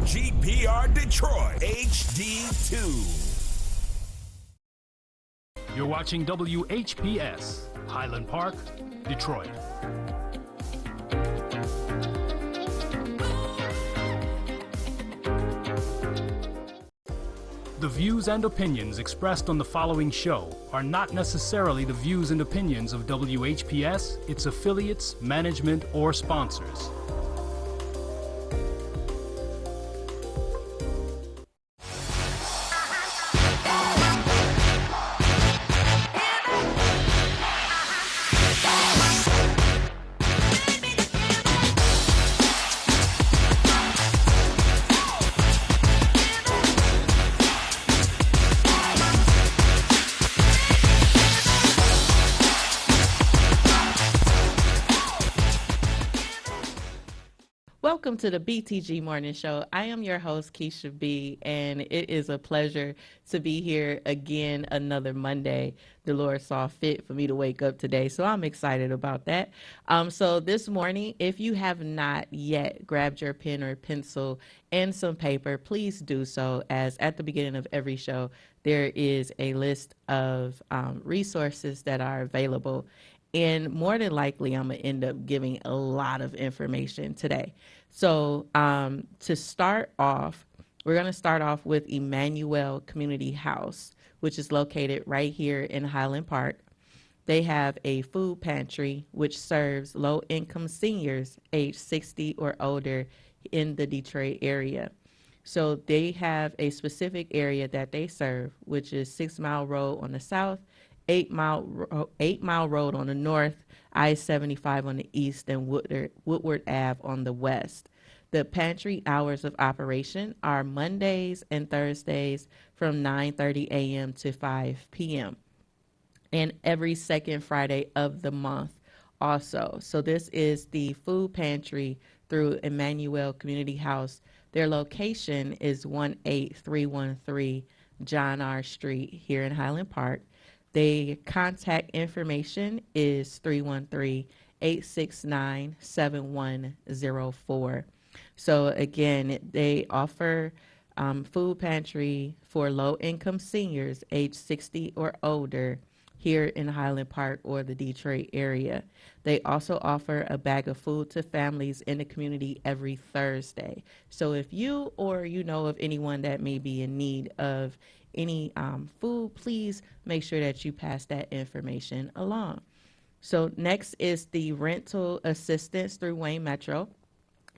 GPR Detroit HD2. You're watching WHPS, Highland Park, Detroit. The views and opinions expressed on the following show are not necessarily the views and opinions of WHPS, its affiliates, management, or sponsors. Welcome to the Btg Morning Show. I am your host, Keisha B, and it is a pleasure to be here again another Monday. The Lord saw fit for me to wake up today, so I'm excited about that. So this morning, if you have not yet grabbed your pen or pencil and some paper, please do so, as at the beginning of every show, there is a list of resources that are available. And more than likely, I'm going to end up giving a lot of information today. So to start off, we're going to start off with Emmanuel Community House, which is located right here in Highland Park. They have a food pantry which serves low-income seniors aged 60 or older in the Detroit area. So they have a specific area that they serve, which is 6 Mile Road on the south, 8 Mile Road on the north, I-75 on the east, and Woodward Ave on the west. The pantry hours of operation are Mondays and Thursdays from 9:30 a.m. to 5 p.m. and every second Friday of the month also. So this is the food pantry through Emmanuel Community House. Their location is 18313 John R. Street here in Highland Park. The contact information is 313-869-7104. So again, they offer food pantry for low-income seniors aged 60 or older here in Highland Park or the Detroit area. They also offer a bag of food to families in the community every Thursday. So if you or you know of anyone that may be in need of any food, please make sure that you pass that information along. So next is the rental assistance through Wayne Metro.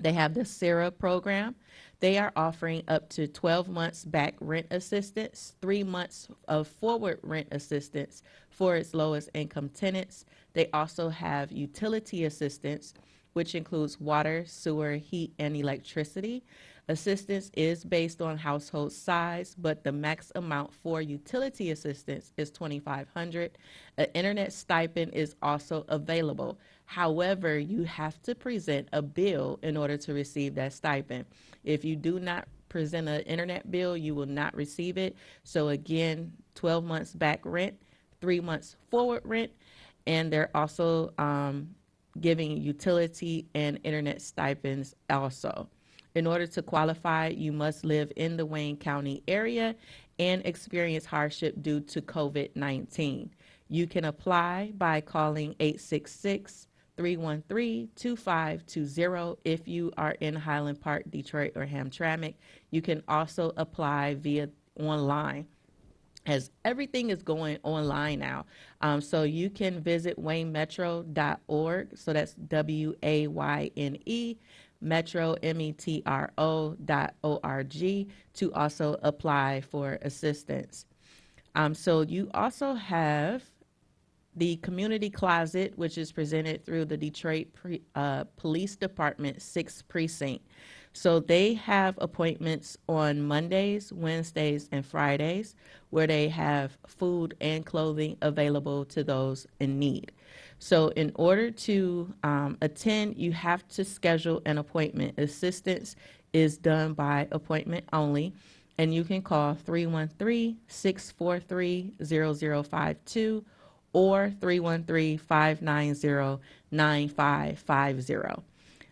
They have the SARA program. They are offering up to 12 months back rent assistance, 3 months of forward rent assistance for its lowest income tenants. They also have utility assistance, which includes water, sewer, heat, and electricity. Assistance is based on household size, but the max amount for utility assistance is $2,500. An internet stipend is also available. However, you have to present a bill in order to receive that stipend. If you do not present an internet bill, you will not receive it. So again, 12 months back rent, 3 months forward rent, and they're also giving utility and internet stipends also. In order to qualify, you must live in the Wayne County area and experience hardship due to COVID-19. You can apply by calling 866-313-2520 if you are in Highland Park, Detroit, or Hamtramck. You can also apply via online, as everything is going online now. So you can visit waynemetro.org. So that's WAYNE. Metro, metro.org to also apply for assistance. So you also have the Community Closet, which is presented through the Detroit Police Department 6th Precinct. So they have appointments on Mondays, Wednesdays, and Fridays, where they have food and clothing available to those in need. So in order to attend, you have to schedule an appointment. Assistance is done by appointment only, and you can call 313-643-0052 or 313-590-9550.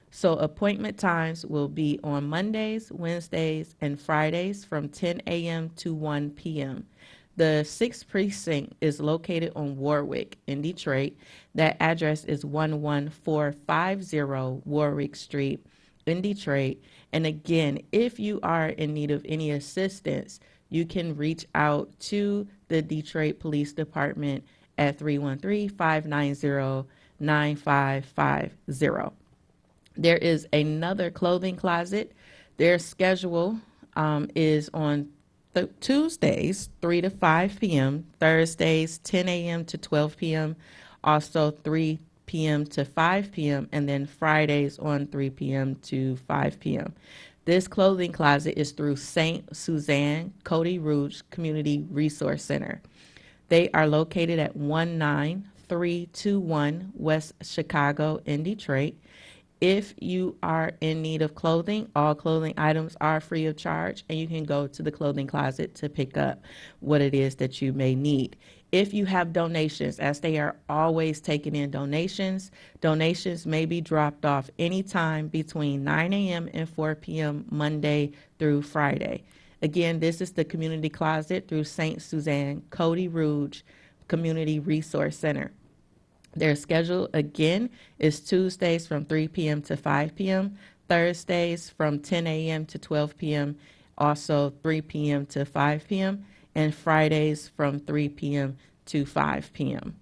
So appointment times will be on Mondays, Wednesdays, and Fridays from 10 a.m. to 1 p.m. The 6th precinct is located on Warwick in Detroit. That address is 11450 Warwick Street in Detroit. And again, if you are in need of any assistance, you can reach out to the Detroit Police Department at 313-590-9550. There is another clothing closet. Their schedule is on Tuesdays, 3 to 5 p.m., Thursdays, 10 a.m. to 12 p.m., also 3 p.m. to 5 p.m., and then Fridays on 3 p.m. to 5 p.m. This clothing closet is through St. Suzanne Cody Rouge Community Resource Center. They are located at 19321 West Chicago in Detroit. If you are in need of clothing, all clothing items are free of charge, and you can go to the clothing closet to pick up what it is that you may need. If you have donations, as they are always taking in donations, donations may be dropped off anytime between 9 a.m. and 4 p.m. Monday through Friday. Again, this is the Community Closet through St. Suzanne Cody Rouge Community Resource Center. Their schedule, again, is Tuesdays from 3 p.m. to 5 p.m., Thursdays from 10 a.m. to 12 p.m., also 3 p.m. to 5 p.m., and Fridays from 3 p.m. to 5 p.m.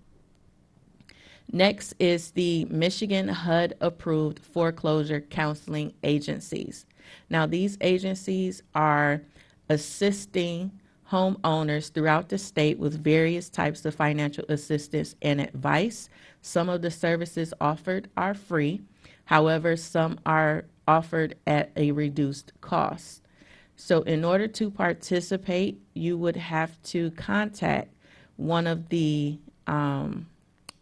Next is the Michigan HUD-approved foreclosure counseling agencies. Now, these agencies are assisting homeowners throughout the state with various types of financial assistance and advice. Some of the services offered are free. However, some are offered at a reduced cost. So in order to participate, you would have to contact one of the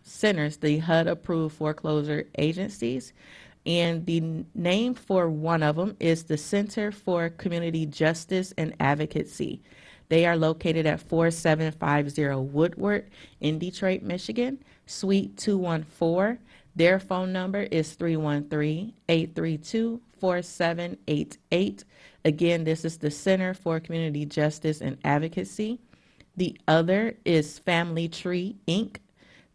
centers, the HUD-approved foreclosure agencies. And the name for one of them is the Center for Community Justice and Advocacy. They are located at 4750 Woodward in Detroit, Michigan, Suite 214. Their phone number is 313-832-4788. Again, this is the Center for Community Justice and Advocacy. The other is Family Tree, Inc.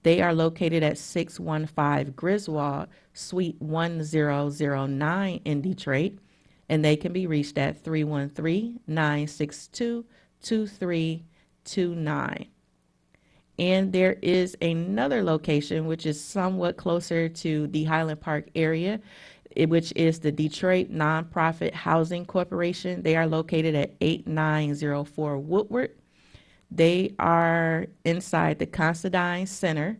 They are located at 615 Griswold, Suite 1009 in Detroit, and they can be reached at 313-962-2329. And there is another location which is somewhat closer to the Highland Park area, which is the Detroit Nonprofit Housing Corporation. They are located at 8904 Woodward. They are inside the Considine Center,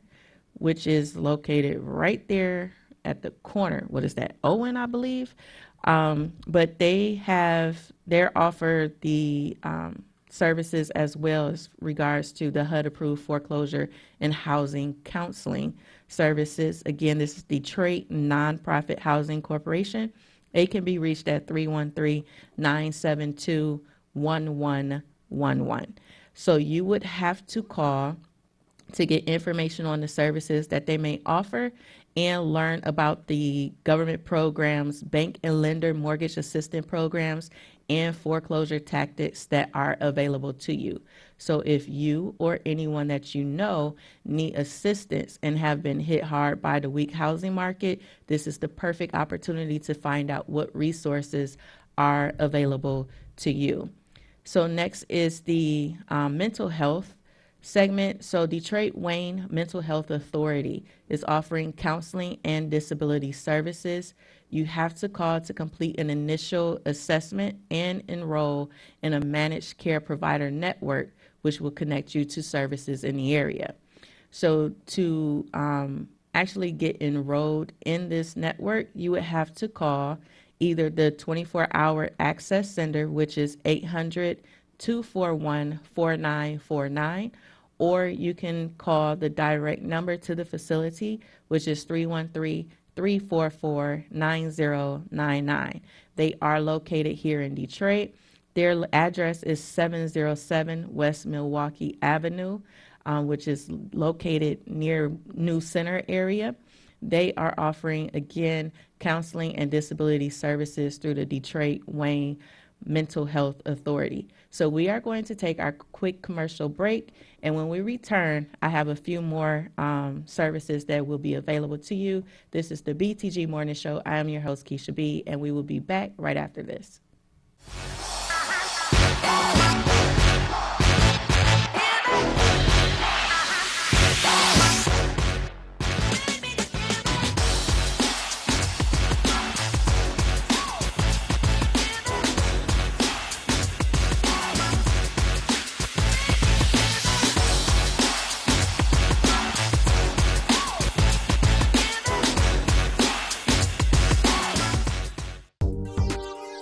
which is located right there at the corner. What is that? Owen, I believe. But they're offered the services as well as regards to the HUD-approved foreclosure and housing counseling services. Again, this is Detroit Nonprofit Housing Corporation. They can be reached at 313-972-1111. So you would have to call to get information on the services that they may offer and learn about the government programs, bank and lender mortgage assistance programs, and foreclosure tactics that are available to you. So if you or anyone that you know need assistance and have been hit hard by the weak housing market, this is the perfect opportunity to find out what resources are available to you. So next is the mental health segment. So Detroit Wayne Mental Health Authority is offering counseling and disability services. You have to call to complete an initial assessment and enroll in a managed care provider network, which will connect you to services in the area. So to actually get enrolled in this network, you would have to call either the 24-hour access center, which is 800-241-4949, or you can call the direct number to the facility, which is 313-344-9099. They are located here in Detroit. Their address is 707 West Milwaukee Avenue, which is located near New Center area. They are offering, again, counseling and disability services through the Detroit Wayne Mental Health Authority. So we are going to take our quick commercial break, and when we return, I have a few more services that will be available to you. This is the BTG Morning Show. I am your host, Keisha B, and we will be back right after this.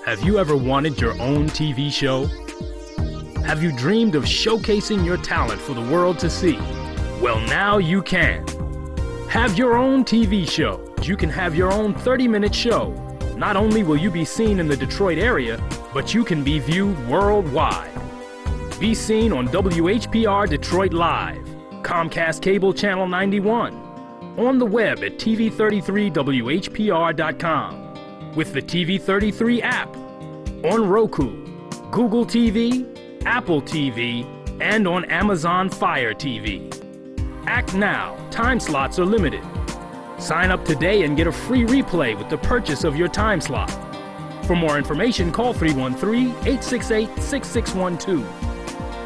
Have you ever wanted your own TV show? Have you dreamed of showcasing your talent for the world to see? Well, now you can. Have your own TV show. You can have your own 30-minute show. Not only will you be seen in the Detroit area, but you can be viewed worldwide. Be seen on WHPR Detroit Live, Comcast Cable Channel 91, on the web at TV33WHPR.com, with the TV33 app, on Roku, Google TV, Apple TV, and on Amazon Fire TV. Act now. Time slots are limited. Sign up today and get a free replay with the purchase of your time slot. For more information, call 313-868-6612.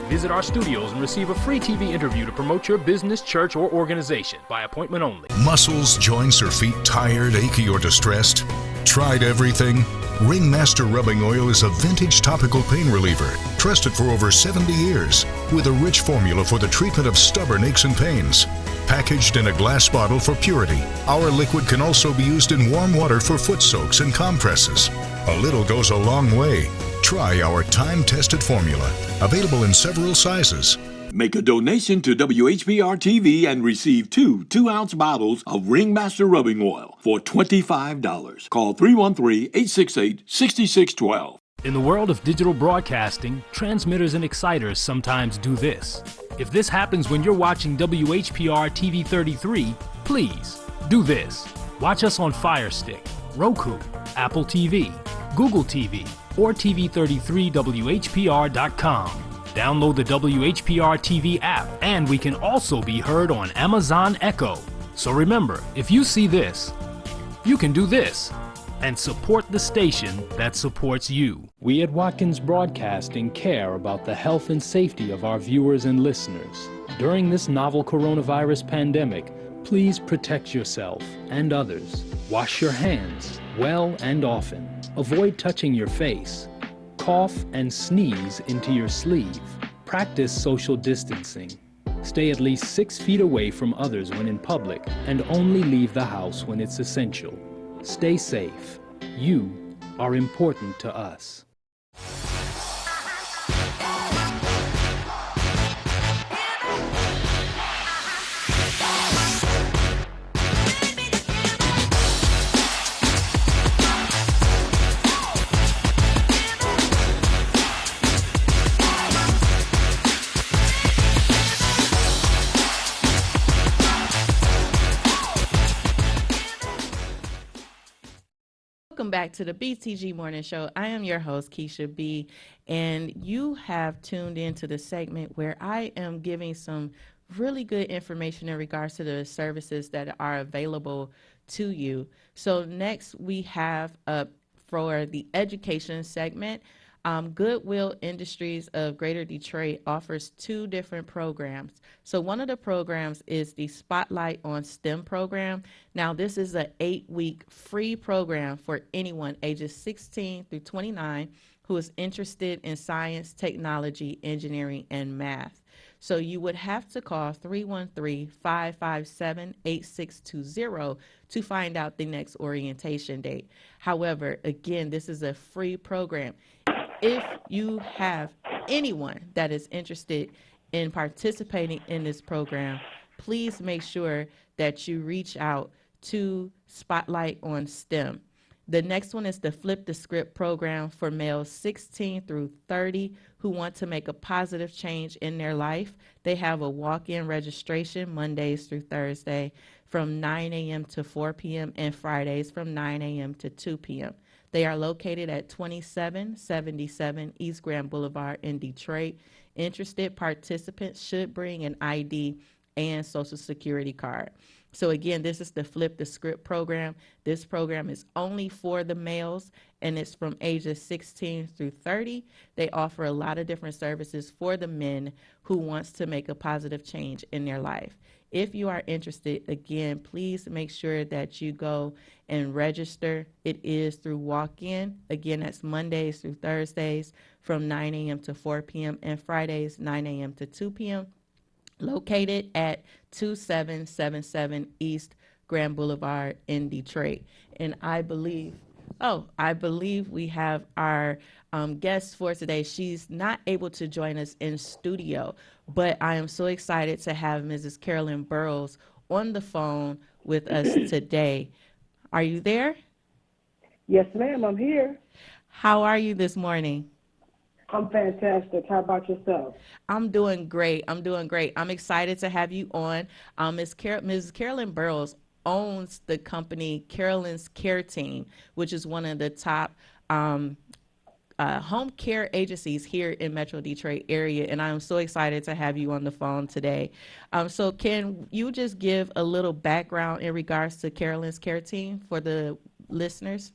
Visit our studios and receive a free TV interview to promote your business, church, or organization by appointment only. Muscles, joints, or feet tired, achy, or distressed? Tried everything? Ringmaster Rubbing Oil is a vintage topical pain reliever, trusted for over 70 years, with a rich formula for the treatment of stubborn aches and pains. Packaged in a glass bottle for purity, our liquid can also be used in warm water for foot soaks and compresses. A little goes a long way. Try our time-tested formula, available in several sizes. Make a donation to WHPR TV and receive two 2-ounce bottles of Ringmaster Rubbing Oil for $25. Call 313-868-6612. In the world of digital broadcasting, transmitters and exciters sometimes do this. If this happens when you're watching WHPR TV 33, please do this. Watch us on Fire Stick, Roku, Apple TV, Google TV, or TV33WHPR.com. Download the WHPR TV app, and we can also be heard on Amazon Echo. So remember, if you see this, you can do this, and support the station that supports you. We at Watkins Broadcasting care about the health and safety of our viewers and listeners. During this novel coronavirus pandemic, please protect yourself and others. Wash your hands well and often. Avoid touching your face. Cough and sneeze into your sleeve. Practice social distancing. Stay at least 6 feet away from others when in public, and only leave the house when it's essential. Stay safe. You are important to us. Welcome back to the BTG Morning Show. I am your host, Keisha B, and you have tuned into the segment where I am giving some really good information in regards to the services that are available to you. So next we have for the education segment, Goodwill Industries of Greater Detroit offers 2 different programs. So one of the programs is the Spotlight on STEM program. Now this is an 8-week free program for anyone ages 16 through 29 who is interested in science, technology, engineering, and math. So you would have to call 313-557-8620 to find out the next orientation date. However, again, this is a free program. If you have anyone that is interested in participating in this program, please make sure that you reach out to Spotlight on STEM. The next one is the Flip the Script program for males 16 through 30 who want to make a positive change in their life. They have a walk-in registration Mondays through Thursday from 9 a.m. to 4 p.m. and Fridays from 9 a.m. to 2 p.m. They are located at 2777 East Grand Boulevard in Detroit. Interested participants should bring an ID and Social Security card. So again, this is the Flip the Script program. This program is only for the males, and it's from ages 16 through 30. They offer a lot of different services for the men who wants to make a positive change in their life. If you are interested, again, please make sure that you go and register. It is through walk-in. Again, that's Mondays through Thursdays from 9 a.m. to 4 p.m. and Fridays 9 a.m. to 2 p.m. Located at 2777 East Grand Boulevard in Detroit. And I believe we have our guest for today. She's not able to join us in studio, but I am so excited to have Mrs. Carolyn Burrows on the phone with us today. Are you there? Yes, ma'am, I'm here. How are you this morning? I'm fantastic. How about yourself? I'm doing great. I'm excited to have you on. Mrs. Carolyn Burrows owns the company Carolyn's Care Team, which is one of the top home care agencies here in Metro Detroit area, and I'm so excited to have you on the phone today. So can you just give a little background in regards to Carolyn's Care Team for the listeners?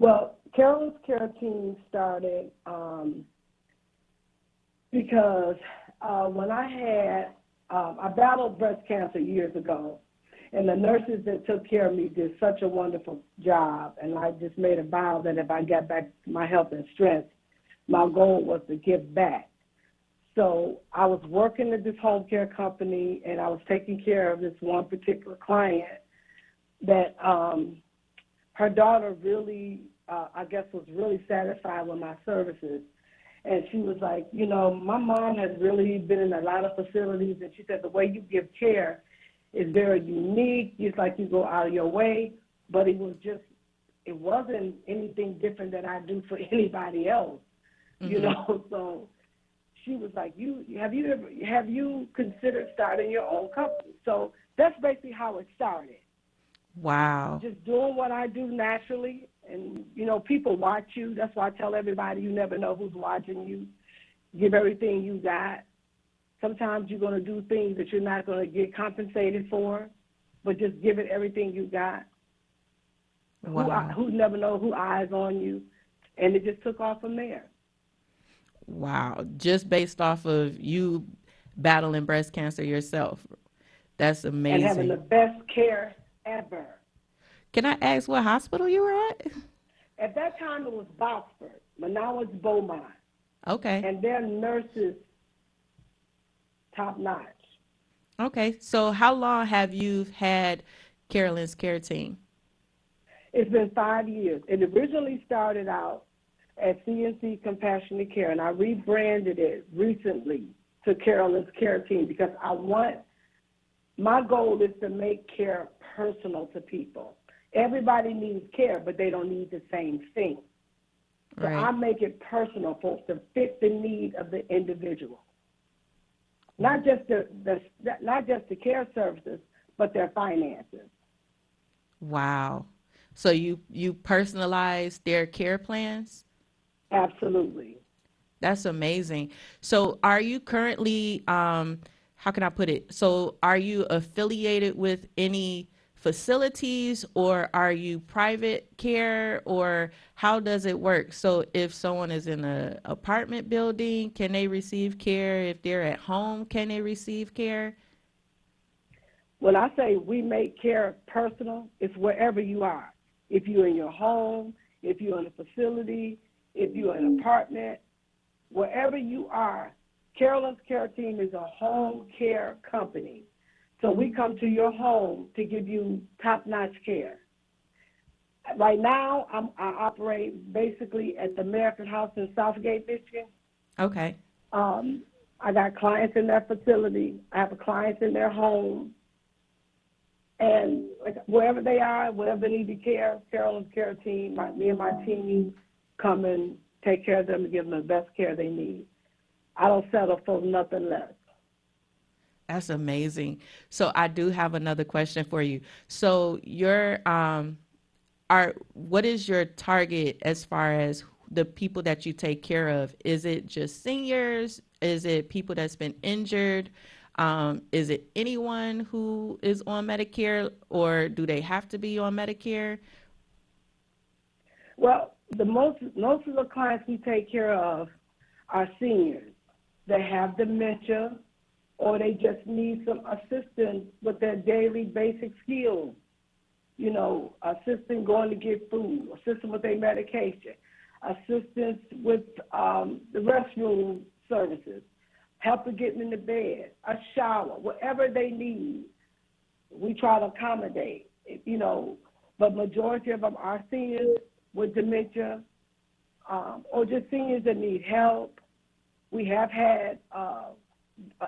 Well, Carolyn's Care Team started because when I battled breast cancer years ago, and the nurses that took care of me did such a wonderful job, and I just made a vow that if I got back my health and strength, my goal was to give back. So I was working at this home care company, and I was taking care of this one particular client that her daughter really, was really satisfied with my services. And she was like, my mom has really been in a lot of facilities, and she said the way you give care is very unique. It's like you go out of your way, but it wasn't anything different than I do for anybody else, So she was like, have you considered starting your own company? So that's basically how it started. Wow. Just doing what I do naturally. And, people watch you. That's why I tell everybody you never know who's watching you. Give everything you got. Sometimes you're going to do things that you're not going to get compensated for, but just give it everything you got. Wow. Who never know who eyes on you. And it just took off from there. Wow. Just based off of you battling breast cancer yourself. That's amazing. And having the best care ever. Can I ask what hospital you were at? At that time, it was Boxford, but now it's Beaumont. Okay. And their nurses, top notch. Okay. So how long have you had Carolyn's Care Team? It's been 5 years. It originally started out at CNC Compassionate Care, and I rebranded it recently to Carolyn's Care Team because my goal is to make care personal to people. Everybody needs care, but they don't need the same thing. So Right. I make it personal to fit the need of the individual. Not just the care services, but their finances. Wow. So you personalize their care plans? Absolutely. That's amazing. So are you currently, how can I put it? So are you affiliated with any facilities, or are you private care, or how does it work? So if someone is in an apartment building, can they receive care? If they're at home, can they receive care? When I say we make care personal, it's wherever you are. If you're in your home, if you're in a facility, if you're in an apartment, wherever you are, Carolyn's Care Team is a home care company. So we come to your home to give you top-notch care. Right now, I operate basically at the American House in Southgate, Michigan. Okay. I got clients in their facility. I have clients in their home. And like wherever they are, wherever they need to care, Carolyn's care team, me and my team come and take care of them and give them the best care they need. I don't settle for nothing less. That's amazing. So I do have another question for you. So what is your target as far as the people that you take care of? Is it just seniors? Is it people that's been injured? Is it anyone who is on Medicare, or do they have to be on Medicare? Well, most of the clients we take care of are seniors. They have dementia, or they just need some assistance with their daily basic skills. You know, assistance going to get food, assistance with their medication, assistance with the restroom services, help with getting into bed, a shower, whatever they need, we try to accommodate, you know. But majority of them are seniors with dementia, or just seniors that need help. We have had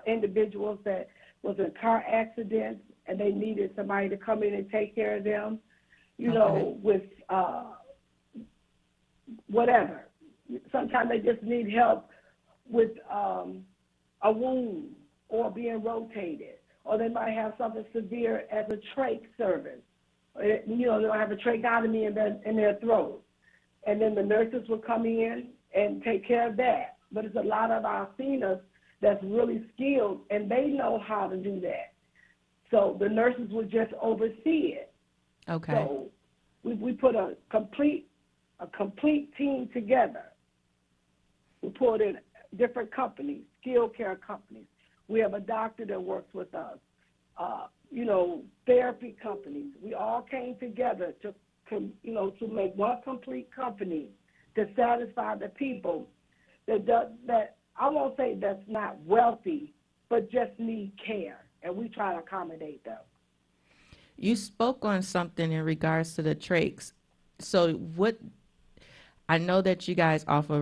individuals that was in car accidents and they needed somebody to come in and take care of them, you know, with whatever. Sometimes they just need help with a wound or being rotated, or they might have something severe as a trach service. You know, they'll have a tracheotomy in their throat. And then the nurses will come in and take care of that. But it's a lot of our seniors that's really skilled, and they know how to do that. So the nurses will just oversee it. Okay. So we put a complete team together. We pulled in different companies, skilled care companies. We have a doctor that works with us, you know, therapy companies. We all came together to make one complete company to satisfy the people that I won't say that's not wealthy, but just need care, and we try to accommodate them. You spoke on something in regards to the trachs. So I know that you guys offer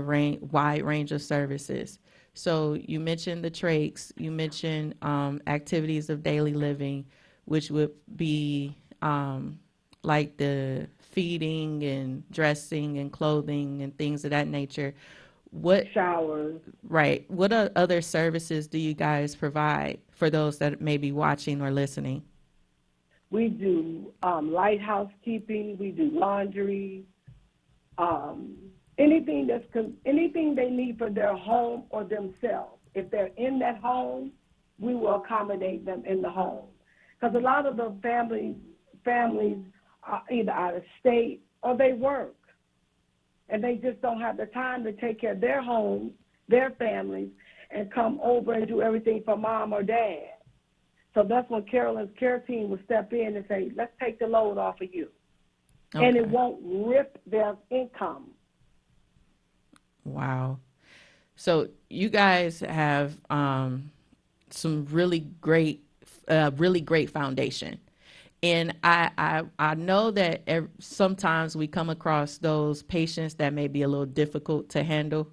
wide range of services. So you mentioned the trachs, you mentioned activities of daily living, which would be like the feeding and dressing and clothing and things of that nature. Showers. Right. What other services do you guys provide for those that may be watching or listening? We do light housekeeping. We do laundry. Anything they need for their home or themselves. If they're in that home, we will accommodate them in the home. Because a lot of the families are either out of state or they work. And they just don't have the time to take care of their homes, their families, and come over and do everything for mom or dad. So that's when Carolyn's care team will step in and say, let's take the load off of you. Okay. And it won't rip their income. Wow. So you guys have some really great foundation. And I know that sometimes we come across those patients that may be a little difficult to handle.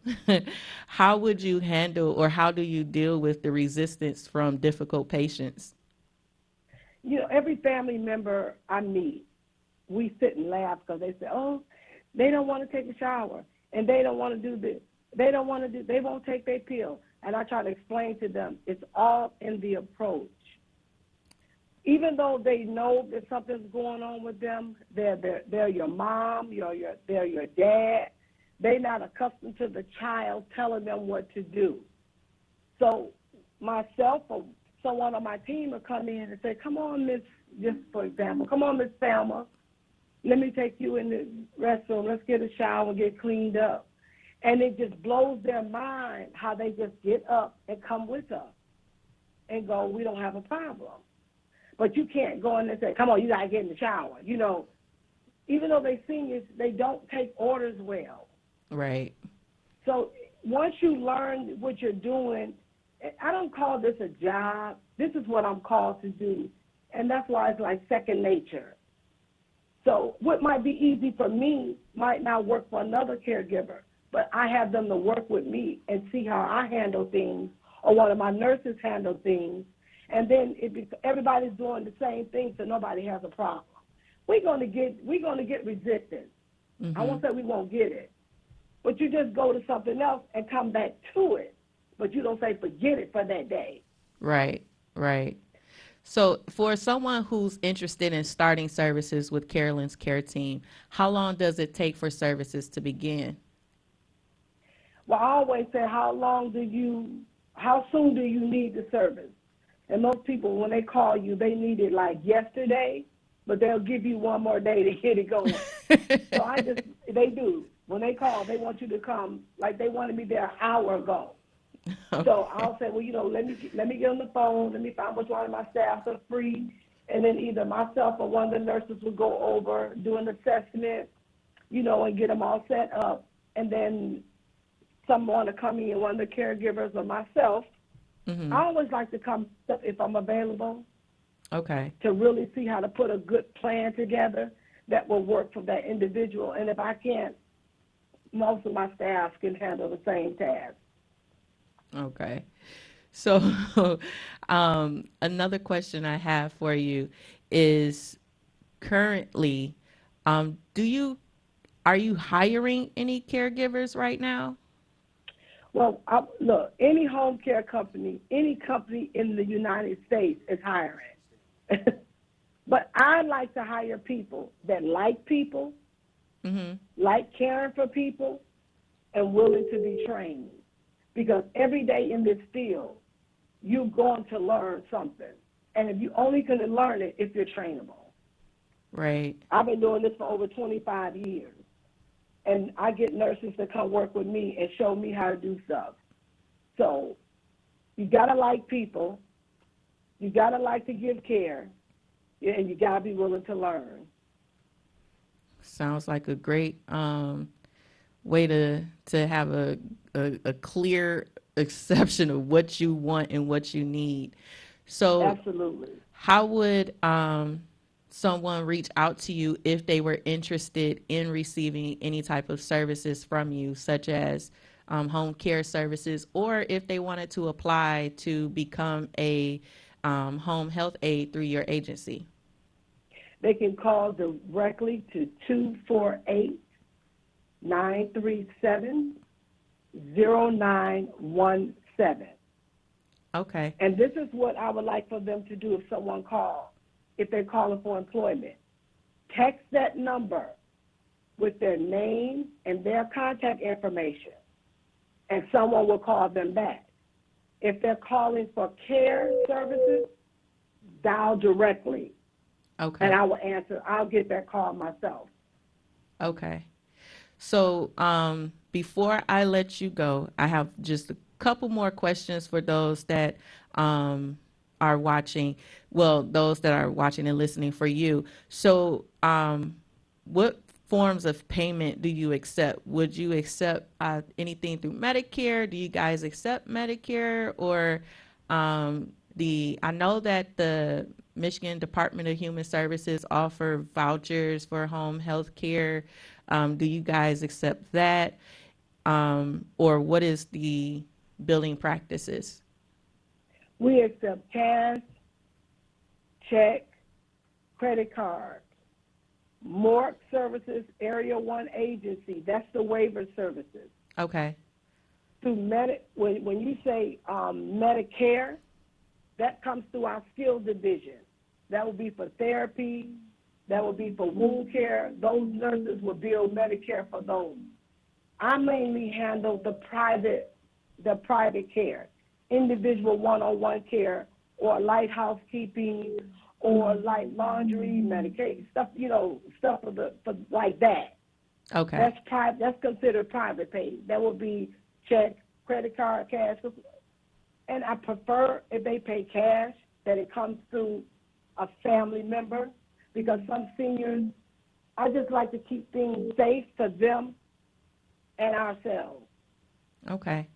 How would you handle, or how do you deal with the resistance from difficult patients? You know, every family member I meet, we sit and laugh because they say, oh, they don't want to take a shower, and they don't want to do this. They won't take their pill. And I try to explain to them, it's all in the approach. Even though they know that something's going on with them, they're your mom, they're your dad. They're not accustomed to the child telling them what to do. So myself or someone on my team will come in and say, come on, Miss, just for example, come on, Miss Thelma, let me take you in the restroom. Let's get a shower, get cleaned up. And it just blows their mind how they just get up and come with us and go, we don't have a problem. But you can't go in and say, come on, you got to get in the shower. You know, even though they're seniors, they don't take orders well. Right. So once you learn what you're doing, I don't call this a job. This is what I'm called to do. And that's why it's like second nature. So what might be easy for me might not work for another caregiver, but I have them to work with me and see how I handle things, or one of my nurses handle things, and then everybody's doing the same thing, so nobody has a problem. We're gonna get resistance. Mm-hmm. I won't say we won't get it, but you just go to something else and come back to it. But you don't say forget it for that day. Right, right. So for someone who's interested in starting services with Carolyn's Care Team, how long does it take for services to begin? Well, I always say, how soon do you need the service? And most people, when they call you, they need it like yesterday, but they'll give you one more day to get it going. So they do. When they call, they want you to come, like they wanted me there an hour ago. Okay. So I'll say, well, let me get on the phone, let me find which one of my staff are free, and then either myself or one of the nurses will go over, do an assessment, and get them all set up, and then someone to come in, one of the caregivers or myself. Mm-hmm. I always like to come if I'm available. Okay. To really see how to put a good plan together that will work for that individual. And if I can't, most of my staff can handle the same task. Okay. So another question I have for you is currently, are you hiring any caregivers right now? Well, look, any home care company, any company in the United States is hiring. But I like to hire people that like people, mm-hmm. like caring for people, and willing to be trained. Because every day in this field, you're going to learn something. And if you only can learn it if you're trainable. Right. I've been doing this for over 25 years. And I get nurses to come work with me and show me how to do stuff. So you got to like people. You got to like to give care. And you got to be willing to learn. Sounds like a great way to have a clear exception of what you want and what you need. So absolutely. How would someone reach out to you if they were interested in receiving any type of services from you, such as home care services, or if they wanted to apply to become a home health aide through your agency? They can call directly to 248-937-0917. Okay. And this is what I would like for them to do if someone calls, if they're calling for employment. Text that number with their name and their contact information, and someone will call them back. If they're calling for care services, dial directly. Okay. And I will answer. I'll get that call myself. Okay. So before I let you go, I have just a couple more questions for those that are watching. Well, those that are watching and listening for you. So what forms of payment do you accept? Would you accept anything through Medicare? Do you guys accept Medicare? Or I know that the Michigan Department of Human Services offer vouchers for home health care. Do you guys accept that? Or what is the billing practices? We accept cash, check, credit card, morgue services, Area 1 agency. That's the waiver services. Okay. Through when you say Medicare, that comes through our skilled division. That will be for therapy. That will be for wound care. Those nurses will bill Medicare for those. I mainly handle the private care, individual one-on-one care, or light housekeeping, or light laundry, medication, stuff, stuff for like that. Okay. That's private. That's considered private pay. That will be check, credit card, cash. And I prefer if they pay cash, that it comes through a family member, because some seniors, I just like to keep things safe for them and ourselves. Okay.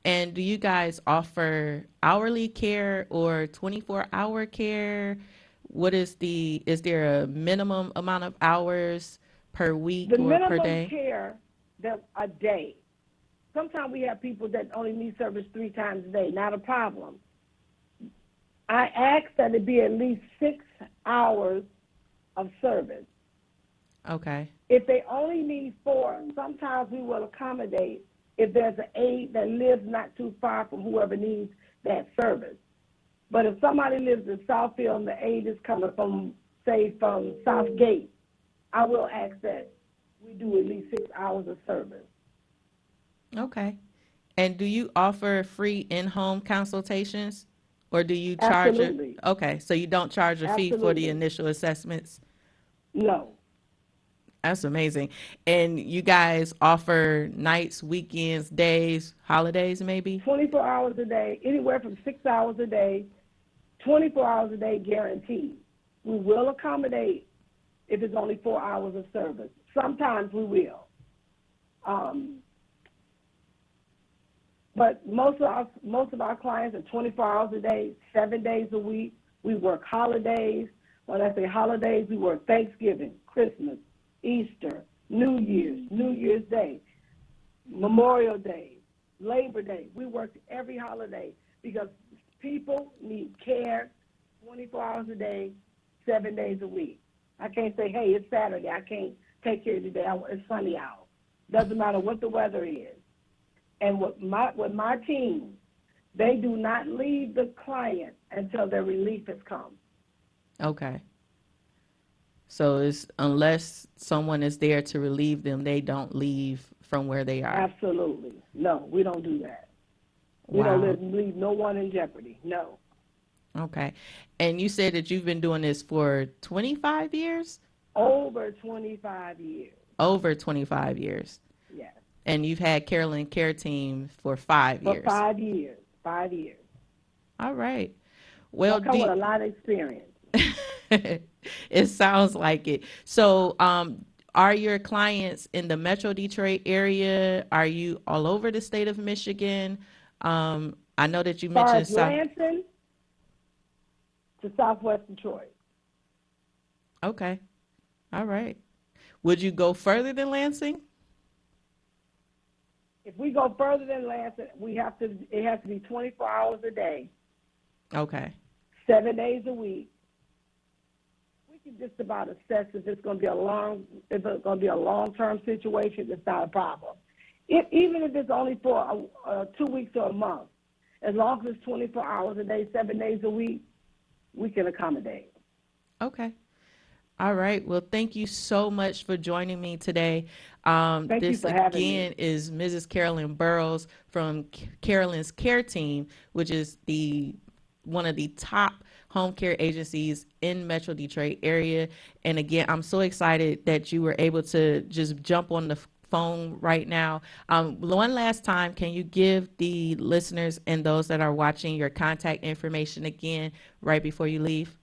And do you guys offer hourly care or 24-hour care? Is there a minimum amount of hours per week or per day? The minimum care, a day. Sometimes we have people that only need service 3 times a day. Not a problem. I ask that it be at least 6 hours of service. Okay. If they only need 4, sometimes we will accommodate if there's an aide that lives not too far from whoever needs that service. But if somebody lives in Southfield and the aide is coming from, say, from Southgate, I will ask that we do at least 6 hours of service. Okay. And do you offer free in-home consultations, or do you charge Absolutely. Okay, so you don't charge a fee for the Absolutely. initial assessments? No. That's amazing. And you guys offer nights, weekends, days, holidays, maybe? 24 hours a day, anywhere from 6 hours a day, 24 hours a day guaranteed. We will accommodate if it's only 4 hours of service. Sometimes we will. But most of our clients are 24 hours a day, 7 days a week. We work holidays. When I say holidays, we work Thanksgiving, Christmas, Easter, New Year's Day, Memorial Day, Labor Day. We work every holiday because people need care 24 hours a day, 7 days a week. I can't say, hey, it's Saturday, I can't take care of you today, it's sunny out. Doesn't matter what the weather is. And with my team, they do not leave the client until their relief has come. Okay. So it's unless someone is there to relieve them, they don't leave from where they are. Absolutely. No, we don't do that. We Wow. don't leave no one in jeopardy. No. Okay. And you said that you've been doing this for 25 years? Over 25 years. Over 25 years. Yes. And you've had Carolyn Care Team for 5 years. For 5 years. 5 years. All right. Well, I come with a lot of experience. it sounds like it. So, are your clients in the Metro Detroit area? Are you all over the state of Michigan? I know that you mentioned As far as Lansing to Southwest Detroit. Okay. All right. Would you go further than Lansing? If we go further than Lansing, it has to be 24 hours a day. Okay. 7 days a week. We can just about assess if it's going to be a long-term situation. It's not a problem. Even if it's only for 2 weeks or a month, as long as it's 24 hours a day, 7 days a week, we can accommodate. Okay. All right. Well, thank you so much for joining me today. Thank you for having me. Again is Mrs. Carolyn Burrows from Carolyn's Care Team, which is one of the top home care agencies in Metro Detroit area. And again, I'm so excited that you were able to just jump on the phone right now. One last time, can you give the listeners and those that are watching your contact information again right before you leave?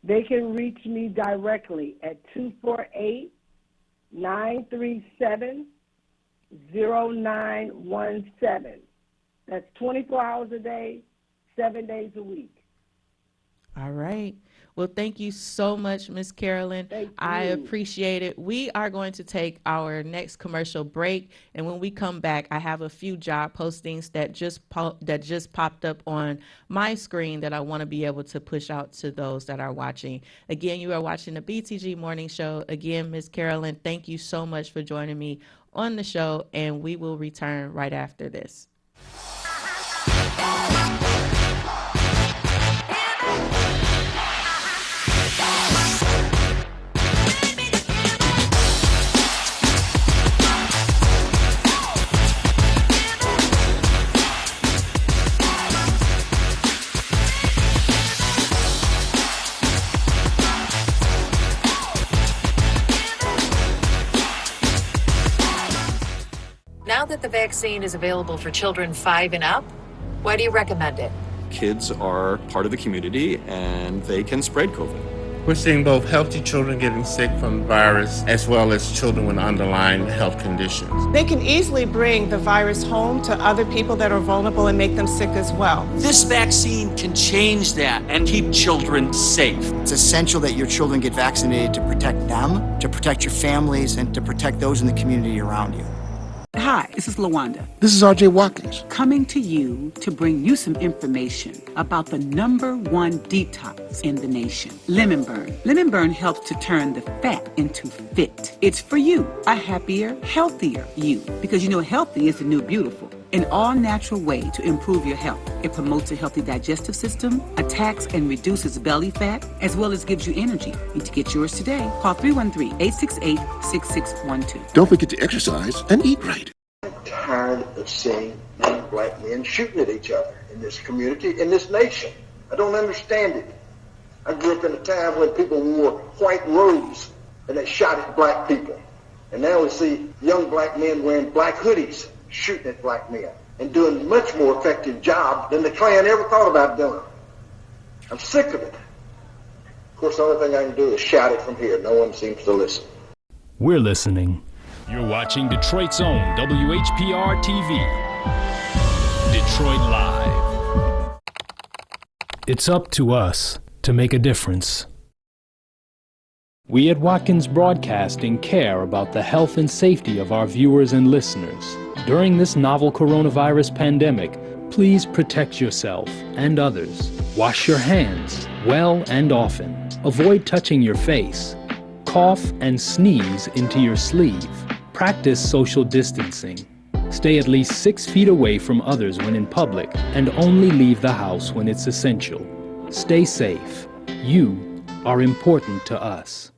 They can reach me directly at 248-937-0917. That's 24 hours a day, 7 days a week. All right. Well, thank you so much, Miss Carolyn. Thank you. I appreciate it. We are going to take our next commercial break, and when we come back, I have a few job postings that just popped up on my screen that I want to be able to push out to those that are watching. Again, you are watching the Btg Morning Show. Again, Miss Carolyn, thank you so much for joining me on the show, and we will return right after this. Now that the vaccine is available for children 5 and up, why do you recommend it? Kids are part of the community and they can spread COVID. We're seeing both healthy children getting sick from the virus as well as children with underlying health conditions. They can easily bring the virus home to other people that are vulnerable and make them sick as well. This vaccine can change that and keep children safe. It's essential that your children get vaccinated to protect them, to protect your families, and to protect those in the community around you. Hi, this is LaWanda. This is R.J. Watkins. Coming to you to bring you some information about the #1 detox in the nation, Lemon Burn. Lemon Burn helps to turn the fat into fit. It's for you, a happier, healthier you. Because you know healthy is the new beautiful. An all-natural way to improve your health. It promotes a healthy digestive system, attacks and reduces belly fat, as well as gives you energy. Need to get yours today. Call 313-868-6612. Don't forget to exercise and eat right. I'm tired of seeing young black men shooting at each other in this community, in this nation. I don't understand it. I grew up in a time when people wore white robes and they shot at black people. And now we see young black men wearing black hoodies shooting at black men and doing a much more effective job than the Klan ever thought about doing. I'm sick of it. Of course, the only thing I can do is shout it from here. No one seems to listen. We're listening. You're watching Detroit's own WHPR TV. Detroit Live. It's up to us to make a difference. We at Watkins Broadcasting care about the health and safety of our viewers and listeners. During this novel coronavirus pandemic, please protect yourself and others. Wash your hands well and often. Avoid touching your face. Cough and sneeze into your sleeve. Practice social distancing. Stay at least 6 feet away from others when in public and only leave the house when it's essential. Stay safe. You are important to us.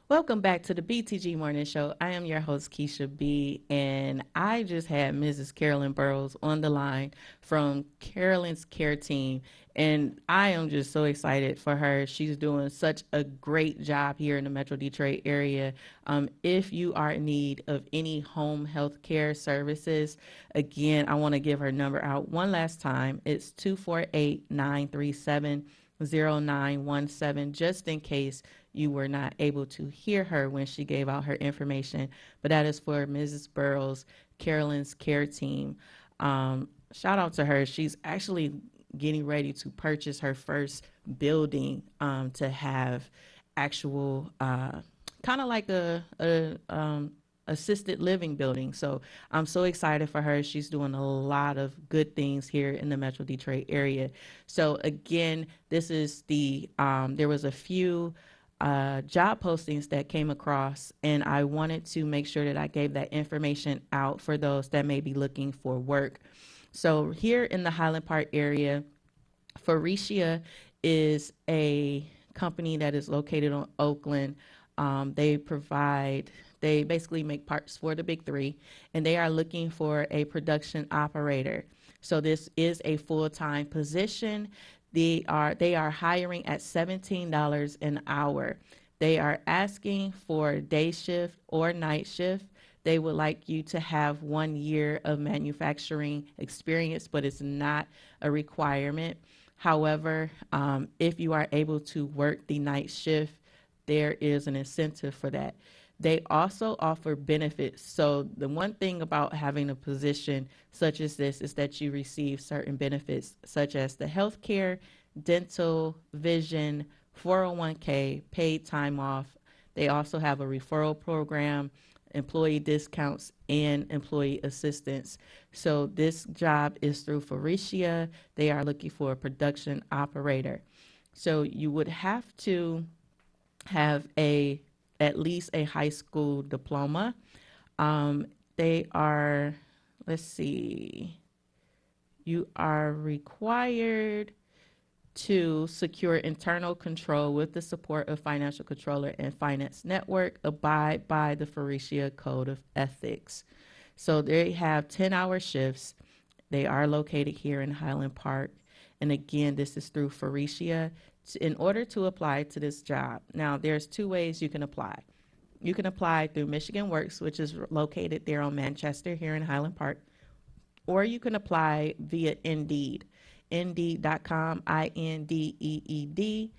Welcome back to the Btg Morning Show. I am your host, Keisha B, and I just had Mrs. Carolyn Burrows on the line from Carolyn's Care Team, and I am just so excited for her. She's doing such a great job here in the Metro Detroit area. If you are in need of any home health care services, again, I want to give her number out one last time. It's 248-937-0917, just in case you were not able to hear her when she gave out her information. But that is for Mrs. Burrows, Carolyn's Care Team. Shout out to her. She's actually getting ready to purchase her first building to have actual kind of like a assisted living building. So I'm so excited for her. She's doing a lot of good things here in the Metro Detroit area. So again, this is the there was a few job postings that came across, and I wanted to make sure that I gave that information out for those that may be looking for work. So here in the Highland Park area, Foreclosure is a company that is located on Oakland. They basically make parts for the big three, and they are looking for a production operator. So this is a full-time position. They are hiring at $17 an hour. They are asking for day shift or night shift. They would like you to have 1 year of manufacturing experience, but it's not a requirement. However, if you are able to work the night shift, there is an incentive for that. They also offer benefits. So the one thing about having a position such as this is that you receive certain benefits, such as the health care, dental, vision, 401k, paid time off. They also have a referral program, employee discounts, and employee assistance. So this job is through Foreclosure. They are looking for a production operator. So you would have to have at least a high school diploma. They are, you are required to secure internal control with the support of financial controller and finance network, abide by the Foreclosure Code of Ethics. So they have 10-hour shifts. They are located here in Highland Park. And again, this is through Foreclosure. In order to apply to this job, now there's 2 ways you can apply. You can apply through Michigan Works, which is located there on Manchester here in Highland Park, or you can apply via Indeed. Indeed.com, Indeed.com.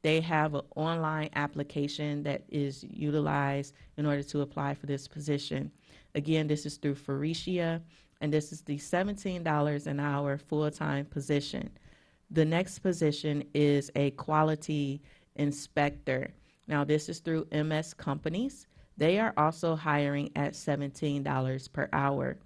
They have an online application that is utilized in order to apply for this position. Again, this is through Faurecia, and this is the $17 an hour full-time position. The next position is a quality inspector. Now, this is through MS Companies. They are also hiring at $17 per hour.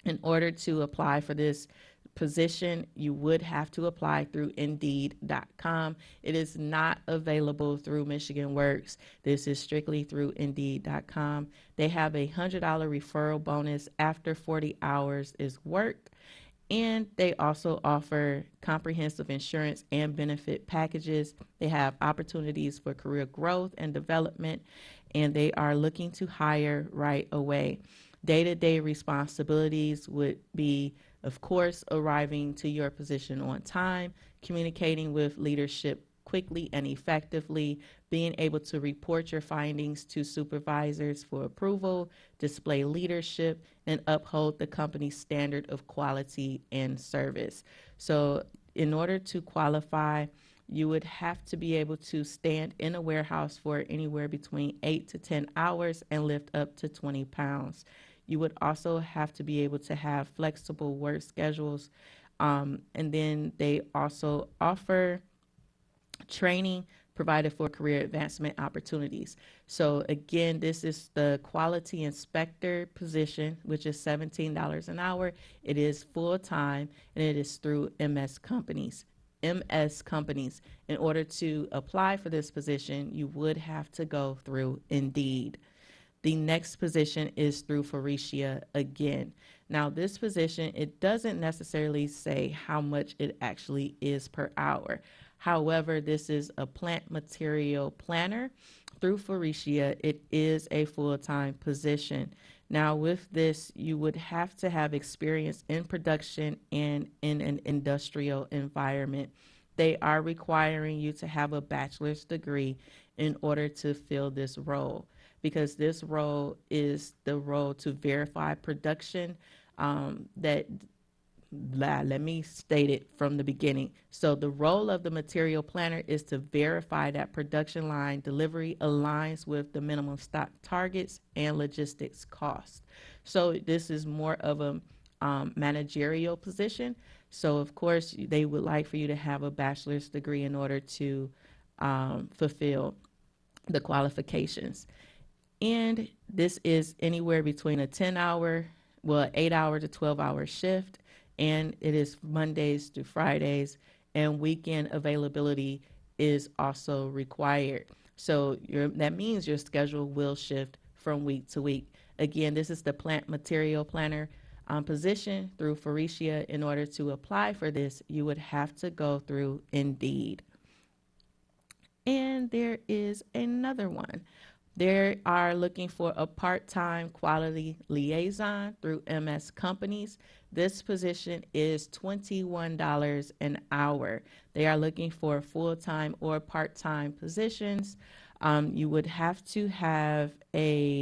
In order to apply for this position, you would have to apply through Indeed.com. It is not available through Michigan Works. This is strictly through Indeed.com. They have a $100 referral bonus after 40 hours is worked. And they also offer comprehensive insurance and benefit packages. They have opportunities for career growth and development, and they are looking to hire right away. Day-to-day responsibilities would be, of course, arriving to your position on time, communicating with leadership quickly and effectively, being able to report your findings to supervisors for approval, display leadership, and uphold the company's standard of quality and service. So in order to qualify, you would have to be able to stand in a warehouse for anywhere between 8 to 10 hours and lift up to 20 pounds. You would also have to be able to have flexible work schedules. And then they also offer training provided for career advancement opportunities. So again, this is the quality inspector position, which is $17 an hour. It is full-time, and it is through MS Companies. MS Companies. In order to apply for this position, you would have to go through Indeed. The next position is through Faurecia again. Now, this position, it doesn't necessarily say how much it actually is per hour. However, this is a plant material planner through Faurecia. It is a full-time position. Now, with this, you would have to have experience in production and in an industrial environment. They are requiring you to have a bachelor's degree in order to fill this role, because this role is the role to verify production let me state it from the beginning. So the role of the material planner is to verify that production line delivery aligns with the minimum stock targets and logistics costs. So this is more of a managerial position. So of course, they would like for you to have a bachelor's degree in order to fulfill the qualifications. And this is anywhere between a 8-hour to 12-hour shift. And it is Mondays through Fridays, and weekend availability is also required. So that means your schedule will shift from week to week. Again, this is the plant material planner position through Faurecia. In order to apply for this, you would have to go through Indeed. And there is another one. They are looking for a part-time quality liaison through MS Companies. This position is $21 an hour. They are looking for full-time or part-time positions. You would have to have there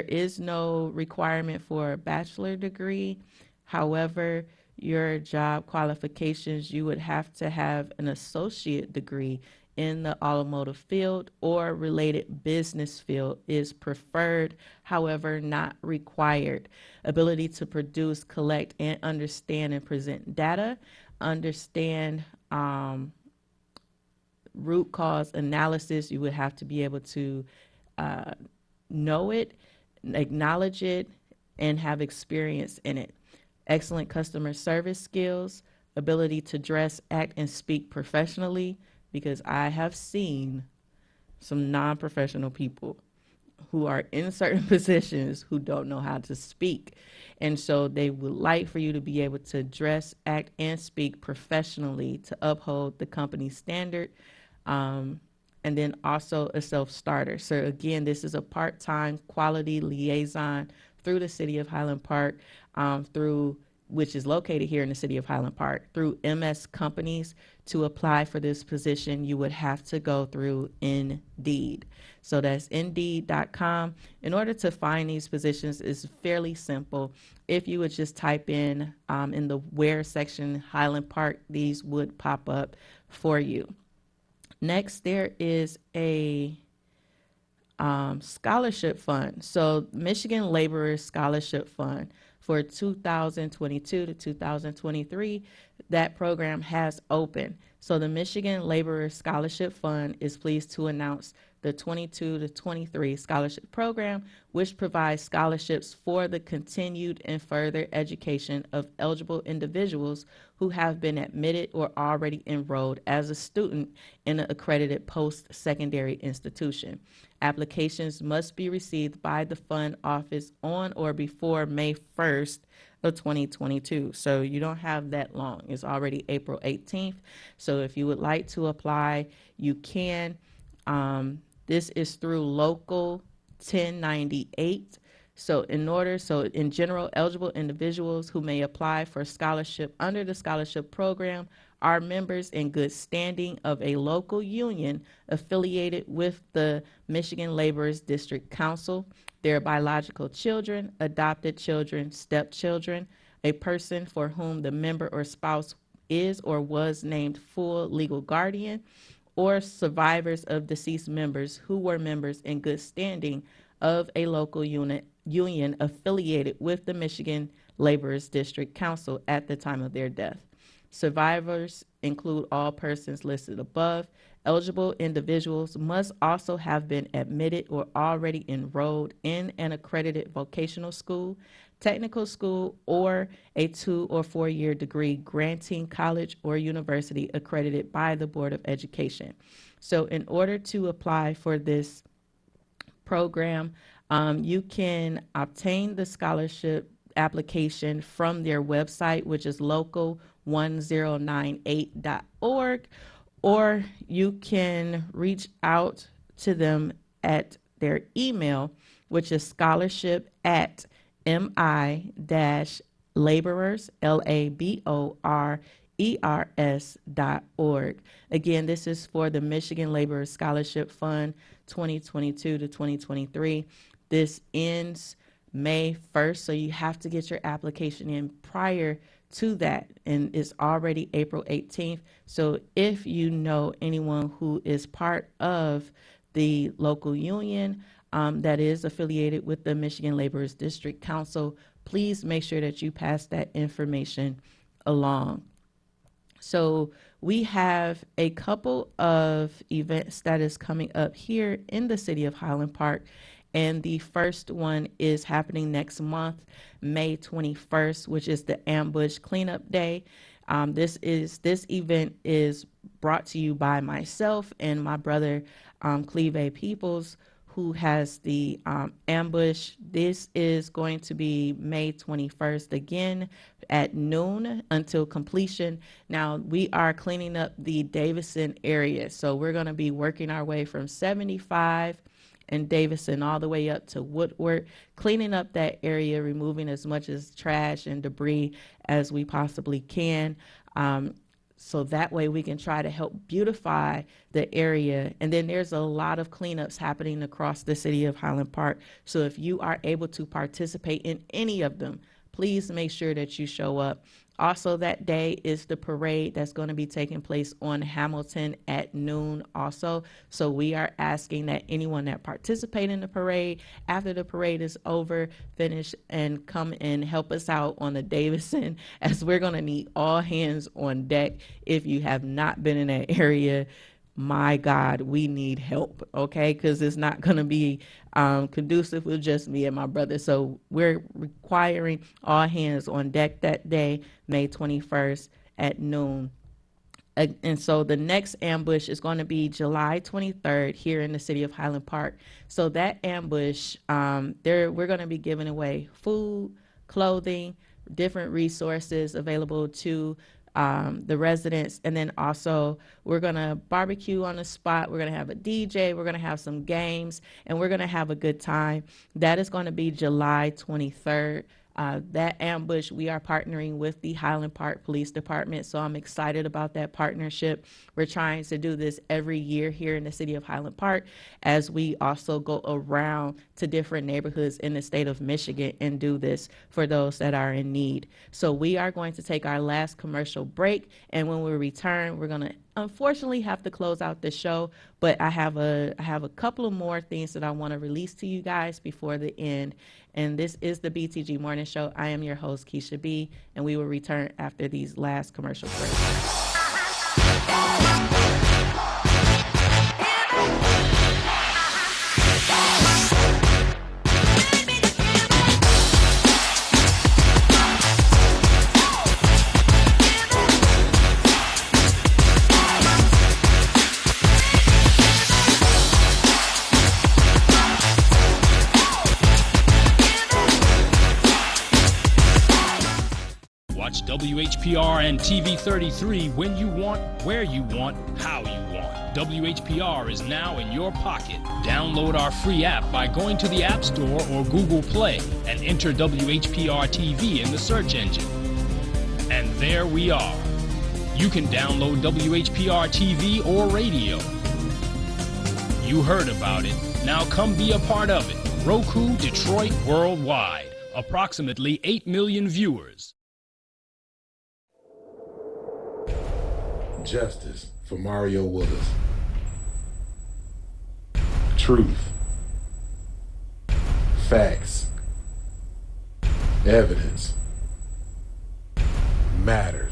is no requirement for a bachelor degree. However, your job qualifications, you would have to have an associate degree in the automotive field or related business field is preferred, however, not required. Ability to produce, collect, and understand and present data, understand root cause analysis. You would have to be able to know it, acknowledge it, and have experience in it. Excellent customer service skills, ability to dress, act, and speak professionally, because I have seen some non-professional people who are in certain positions who don't know how to speak. And so they would like for you to be able to dress, act, and speak professionally to uphold the company's standard. And then also a self-starter. So again, this is a part-time quality liaison through the city of Highland Park, through which is located here in the city of Highland Park, through MS Companies. To apply for this position, you would have to go through Indeed. So that's Indeed.com. In order to find these positions, is fairly simple. If you would just type in the where section, Highland Park, these would pop up for you. Next, there is a scholarship fund. So Michigan Laborers Scholarship Fund for 2022 to 2023, that program has opened. So the Michigan Laborers Scholarship Fund is pleased to announce the 22 to 23 scholarship program, which provides scholarships for the continued and further education of eligible individuals who have been admitted or already enrolled as a student in an accredited post-secondary institution. Applications must be received by the fund office on or before May 1st of 2022. So you don't have that long. It's already April 18th. So if you would like to apply, you can. This is through Local 1098. So in general, eligible individuals who may apply for scholarship under the scholarship program are members in good standing of a local union affiliated with the Michigan Laborers District Council, their biological children, adopted children, stepchildren, a person for whom the member or spouse is or was named full legal guardian, or survivors of deceased members who were members in good standing of a local union affiliated with the Michigan Laborers District Council at the time of their death. Survivors include all persons listed above. Eligible individuals must also have been admitted or already enrolled in an accredited vocational school, technical school, or a 2 or 4 year degree granting college or university accredited by the Board of Education. So in order to apply for this program, you can obtain the scholarship application from their website, which is local1098.org, or you can reach out to them at their email, which is scholarship@mi-laborers, laborers.org. Again, this is for the Michigan Laborers Scholarship Fund 2022 to 2023. This ends May 1st, so you have to get your application in prior to that, and it's already April 18th. So if you know anyone who is part of the local union that is affiliated with the Michigan Laborers District Council, please make sure that you pass that information along. So we have a couple of events that is coming up here in the city of Highland Park. And the first one is happening next month, May 21st, which is the Ambush Cleanup Day. This event is brought to you by myself and my brother, Cleve A. Peoples, who has the ambush. This is going to be May 21st again at noon until completion. Now, we are cleaning up the Davison area. So we're going to be working our way from 75 and Davison all the way up to Woodward, cleaning up that area, removing as much as trash and debris as we possibly can. So that way we can try to help beautify the area. And then there's a lot of cleanups happening across the city of Highland Park. So if you are able to participate in any of them, please make sure that you show up. Also that day is the parade that's going to be taking place on Hamilton at noon also. So we are asking that anyone that participate in the parade, after the parade is over, finish and come and help us out on the Davison, as we're going to need all hands on deck. If you have not been in that area, my God, we need help, okay? Because it's not going to be conducive with just me and my brother. So we're requiring all hands on deck that day, May 21st at noon. And so the next ambush is going to be July 23rd here in the city of Highland Park. So that ambush, we're going to be giving away food, clothing, different resources available to the residents, and then also we're going to barbecue on the spot. We're going to have a DJ, we're going to have some games, and we're going to have a good time. That is going to be July 23rd. That ambush, we are partnering with the Highland Park Police Department, so I'm excited about that partnership. We're trying to do this every year here in the city of Highland Park, as we also go around to different neighborhoods in the state of Michigan and do this for those that are in need. So we are going to take our last commercial break, and when we return, we're going to unfortunately have to close out the show, but I have a couple of more things that I want to release to you guys before the end. And this is the BTG Morning Show. I am your host, Keisha B, and we will return after these last commercial breaks. Watch WHPR and TV 33 when you want, where you want, how you want. WHPR is now in your pocket. Download our free app by going to the App Store or Google Play and enter WHPR TV in the search engine. And there we are. You can download WHPR TV or radio. You heard about it. Now come be a part of it. Roku Detroit Worldwide. Approximately 8 million viewers. Justice for Mario Willis. Truth. Facts. Evidence. Matter.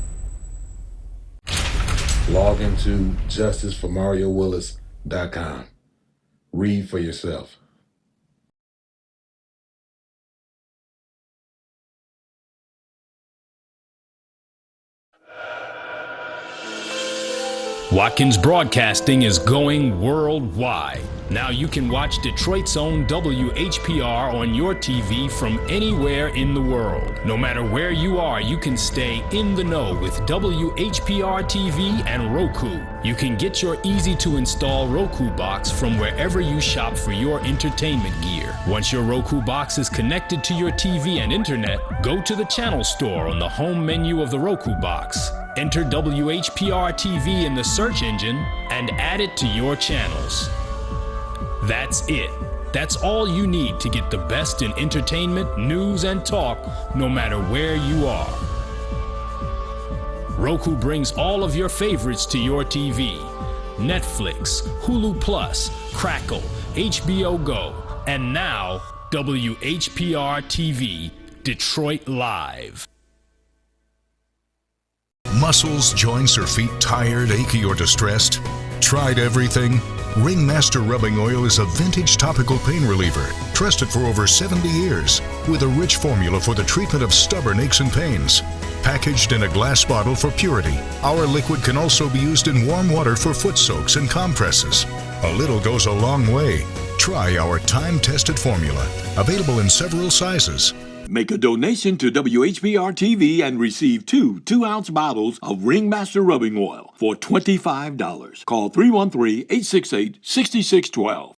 Log into justiceformariowillis.com. Read for yourself. Watkins Broadcasting is going worldwide. Now you can watch Detroit's own WHPR on your TV from anywhere in the world. No matter where you are, you can stay in the know with WHPR TV and Roku. You can get your easy-to-install Roku box from wherever you shop for your entertainment gear. Once your Roku box is connected to your TV and internet, go to the channel store on the home menu of the Roku box. Enter WHPR TV in the search engine and add it to your channels. That's it. That's all you need to get the best in entertainment, news, and talk, no matter where you are. Roku brings all of your favorites to your TV. Netflix, Hulu Plus, Crackle, HBO Go, and now WHPR TV, Detroit Live. Muscles, joints, or feet tired, achy, or distressed? Tried everything? Ringmaster Rubbing Oil is a vintage topical pain reliever, trusted for over 70 years, with a rich formula for the treatment of stubborn aches and pains. Packaged in a glass bottle for purity, our liquid can also be used in warm water for foot soaks and compresses. A little goes a long way. Try our time-tested formula, available in several sizes. Make a donation to WHBR TV and receive two 2-ounce bottles of Ringmaster Rubbing Oil for $25. Call 313-868-6612.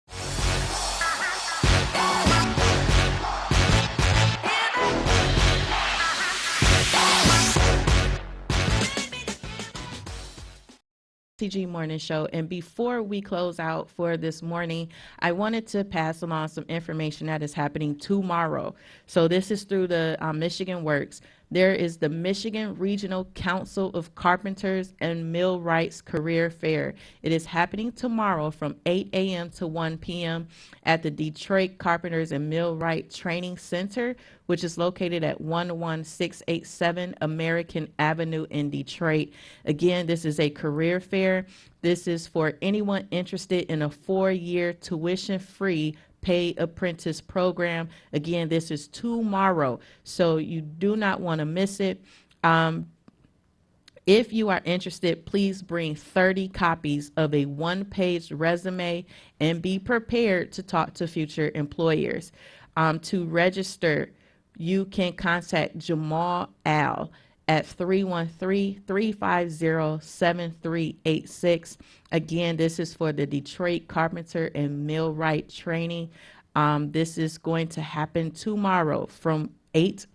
BTG Morning Show. And before we close out for this morning, I wanted to pass along some information that is happening tomorrow. So this is through the Michigan Works. There is the Michigan Regional Council of Carpenters and Millwrights Career Fair. It is happening tomorrow from 8 a.m. to 1 p.m. at the Detroit Carpenters and Millwright Training Center, which is located at 11687 American Avenue in Detroit. Again, this is a career fair. This is for anyone interested in a 4-year tuition-free paid apprentice program. Again, this is tomorrow, so you do not want to miss it. If you are interested, please bring 30 copies of a 1-page resume and be prepared to talk to future employers. To register, you can contact Jamal Al at 313-350-7386. Again, this is for the Detroit Carpenter and Millwright training. This is going to happen tomorrow from 8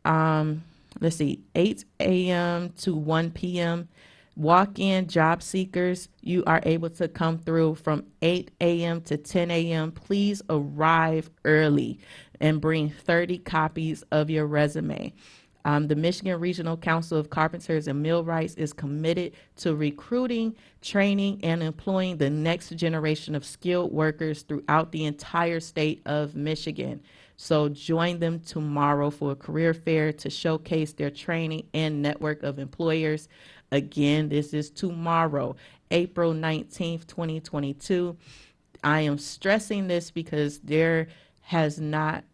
let's see, 8 a.m. to 1 p.m. Walk-in job seekers, you are able to come through from 8 a.m. to 10 a.m. Please arrive early and bring 30 copies of your resume. The Michigan Regional Council of Carpenters and Millwrights is committed to recruiting, training, and employing the next generation of skilled workers throughout the entire state of Michigan. So join them tomorrow for a career fair to showcase their training and network of employers. Again, this is tomorrow, April 19th, 2022. I am stressing this because there has not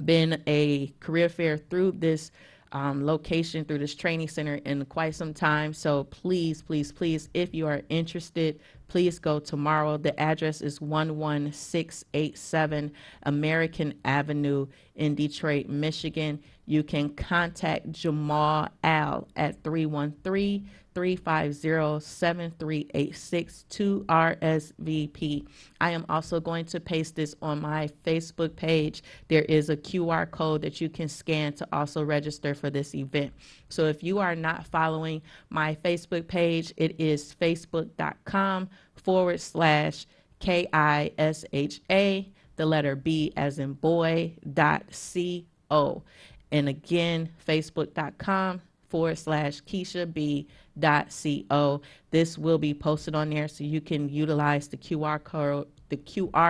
been a career fair through this location, through this training center in quite some time. So please, please, please, if you are interested, please go tomorrow. The address is 11687 American Avenue in Detroit, Michigan. You can contact Jamal Al at 313-350-7386 to RSVP. I am also going to paste this on my Facebook page. There is a QR code that you can scan to also register for this event. So if you are not following my Facebook page, it is facebook.com/KISHA, the letter B as in boy, .co. And again, facebook.com/KeishaB.co. This will be posted on there so you can utilize the QR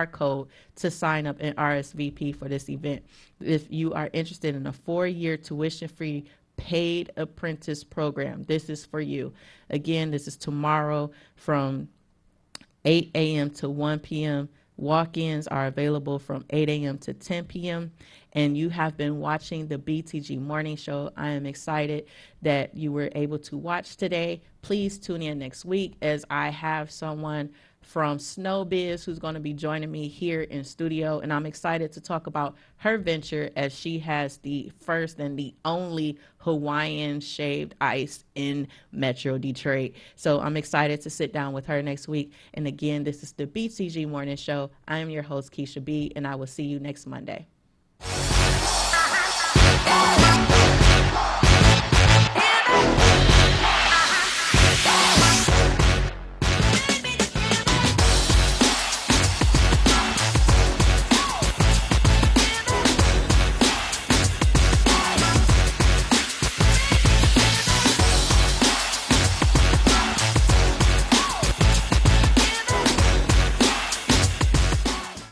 code to sign up and RSVP for this event. If you are interested in a 4-year tuition-free paid apprentice program, this is for you. Again, this is tomorrow from 8 a.m. to 1 p.m. Walk-ins are available from 8 a.m. to 10 p.m. And you have been watching the Btg Morning Show. I am excited that you were able to watch today. Please tune in next week as I have someone from Snowbiz who's going to be joining me here in studio. And I'm excited to talk about her venture as she has the first and the only Hawaiian shaved ice in Metro Detroit. So I'm excited to sit down with her next week. And again, this is the Btg Morning Show. I am your host, Keisha B, and I will see you next Monday.